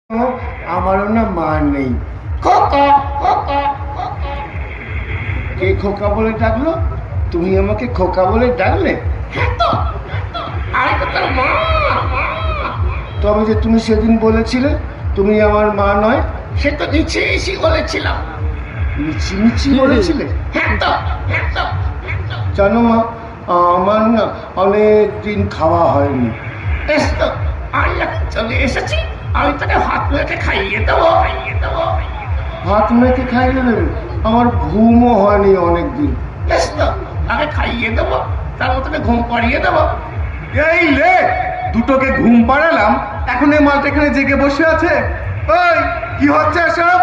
আমারও না মা নেই। কে খোকা বলে ডাকলো? তুমি আমাকে খোকা বলে ডাকলে? তবে যে তুমি সেদিন বলেছিলে তুমি আমার মা নয়, সে তো নিচে এসে বলেছিলাম। মিছি মিছি বলেছিলে। হ্যাঁ তো জানো মা, আমার না অনেক দিন খাওয়া হয়নি। বেশ তো, আমি যখন চলে এসেছি আমি তোকে হাত মেখে খাইয়ে দেবো। ভাত মেখে খাইয়ে দেবে? আমার ঘুমও হয়নি অনেক দিন। বেশ তো, তাকে খাইয়ে দেবো, তারপর তোকে ঘুম পাড়িয়ে দেবো। এই লে, দুটোকে ঘুম পাড়ালাম, এখন এই মালটা এখানে জেগে বসে আছে। ওই কি হচ্ছে এসব?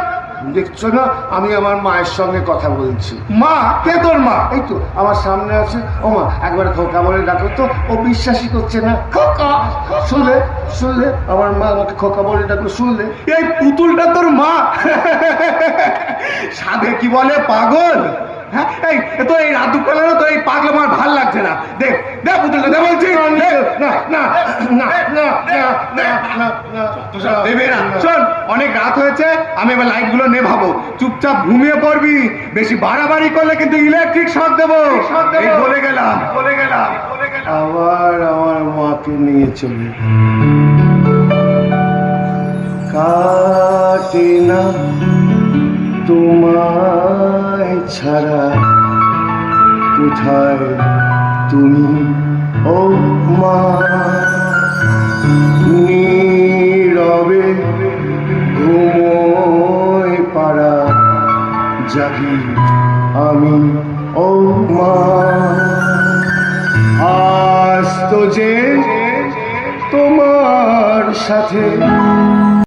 দেখছো না আমি আমার মায়ের সঙ্গে কথা বলছি। মা? কে তোর মা? এই তো আমার সামনে আছে। ও মা, একবার খোকা বলে ডাকো তো। ও বিশ্বাসই করছে না। খোকা, শুনলে শুনলে আমার মা আমাকে খোকা বলে ডাকলো, শুনলে? এই পুতুলটা তোর মা? সাধে কি বলে পাগল? হ্যাঁ, এই তো এই রাত দুপুরে তো এই পাগল আমার ভাল লাগছে না। দেখ দেখ পুতুলটা, দে বলছি। না না না না না না না না দেবে না। শোন, অনেক রাত হয়েছে, আমি এবার লাইট গুলো নেভাবো। চুপচাপ ঘুমিয়ে পড়বি, বেশি বাড়াবাড়ি করলে কিন্তু ইলেকট্রিক শক দেবো। এই বলে গেলাম। আবার আমার মাকে নিয়ে চলে কাটে না তোমায় ছাড়া। কোথায় তুমি ও মা? নীরবে ঘুমোয় পাড়া জাগি আমি ও মা। আজ তো যে তোমার সাথে